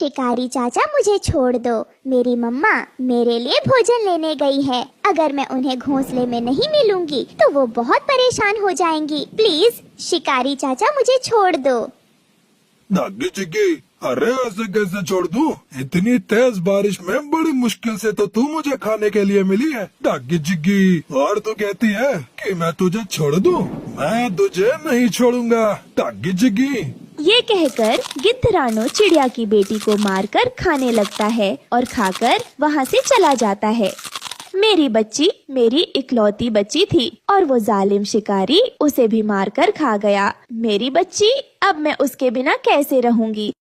शिकारी चाचा मुझे छोड़ दो। मेरी मम्मा मेरे लिए भोजन लेने गई है। अगर मैं उन्हें घोंसले में नहीं मिलूंगी तो वो बहुत परेशान हो जाएंगी। प्लीज शिकारी चाचा मुझे छोड़ दो। दागी चिग्गी, अरे ऐसे कैसे छोड़ दूं? इतनी तेज बारिश में बड़ी मुश्किल से तो तू मुझे खाने के लिए मिली है दागी चिग्गी, और तू कहती है कि मैं तुझे छोड़ दूं? मैं तुझे नहीं छोड़ूंगा दागी चिग्गी। ये कहकर गिद्ध रानो चिड़िया की बेटी को मारकर खाने लगता है और खाकर वहाँ से चला जाता है। मेरी बच्ची मेरी इकलौती बच्ची थी और वो जालिम शिकारी उसे भी मारकर खा गया। मेरी बच्ची, अब मैं उसके बिना कैसे रहूंगी।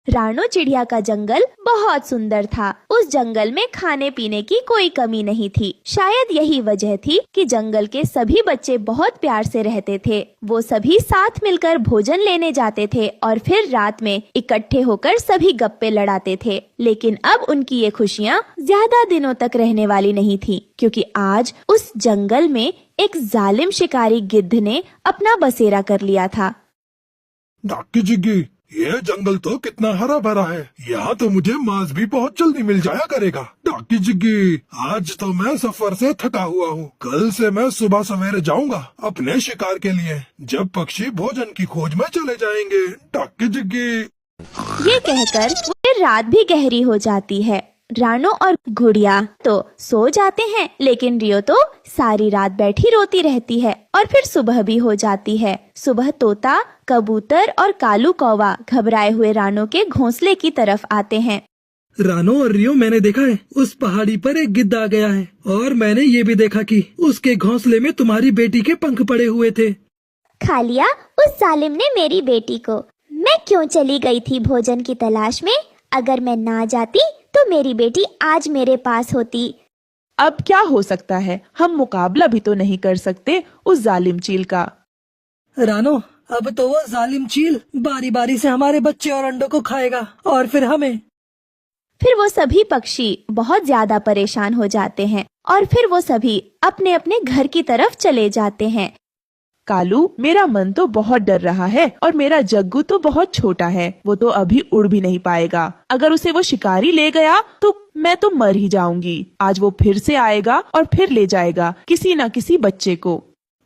रानो चिड़िया का जंगल बहुत सुंदर था। उस जंगल में खाने पीने की कोई कमी नहीं थी। शायद यही वजह थी कि जंगल के सभी बच्चे बहुत प्यार से रहते थे। वो सभी साथ मिलकर भोजन लेने जाते थे और फिर रात में इकट्ठे होकर सभी गप्पे लड़ाते थे। लेकिन अब उनकी ये खुशियाँ ज्यादा दिनों तक रहने वाली नहीं थी, क्योंकि आज उस जंगल में एक जालिम शिकारी गिद्ध ने अपना बसेरा कर लिया था। दागी चिग्गी, ये जंगल तो कितना हरा भरा है। यहाँ तो मुझे मांस भी बहुत जल्दी मिल जाया करेगा। दागी चिग्गी, आज तो मैं सफर से थका हुआ हूँ। कल से मैं सुबह सवेरे जाऊंगा अपने शिकार के लिए, जब पक्षी भोजन की खोज में चले जाएंगे। दागी चिग्गी। ये कहकर फिर रात भी गहरी हो जाती है। रानो और गुड़िया तो सो जाते हैं, लेकिन रियो तो सारी रात बैठी रोती रहती है और फिर सुबह भी हो जाती है। सुबह तोता, कबूतर और कालू कौवा घबराए हुए रानो के घोंसले की तरफ आते हैं। रानो और रियो, मैंने देखा है उस पहाड़ी पर एक गिद्ध आ गया है, और मैंने ये भी देखा कि उसके घोंसले में तुम्हारी बेटी के पंख पड़े हुए थे। खा लिया उस जालिम ने मेरी बेटी को। मैं क्यों चली गई थी भोजन की तलाश में? अगर मैं ना जाती तो मेरी बेटी आज मेरे पास होती। अब क्या हो सकता है, हम मुकाबला भी तो नहीं कर सकते उस जालिम चील का। रानो, अब तो वो जालिम चील बारी बारी से हमारे बच्चे और अंडों को खाएगा, और फिर हमें। फिर वो सभी पक्षी बहुत ज्यादा परेशान हो जाते हैं और फिर वो सभी अपने अपने घर की तरफ चले जाते हैं। कालू, मेरा मन तो बहुत डर रहा है और मेरा जग्गू तो बहुत छोटा है। वो तो अभी उड़ भी नहीं पाएगा। अगर उसे वो शिकारी ले गया तो मैं तो मर ही जाऊंगी। आज वो फिर से आएगा और फिर ले जाएगा किसी न किसी बच्चे को।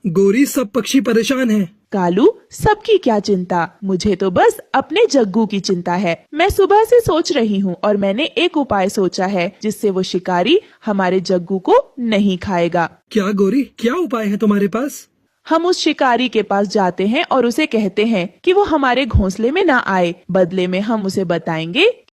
गोरी, सब पक्षी परेशान हैं। कालू, सबकी क्या चिंता, मुझे तो बस अपने जग्गू की चिंता है। मैं सुबह से सोच रही हूँ और मैंने एक उपाय सोचा है जिससे वो शिकारी हमारे जग्गू को नहीं खाएगा। क्या गोरी, क्या उपाय है तुम्हारे पास? हम उस शिकारी के पास जाते हैं और उसे कहते हैं कि वो हमारे घोंसले में ना आए। बदले में हम उसे बताएंगे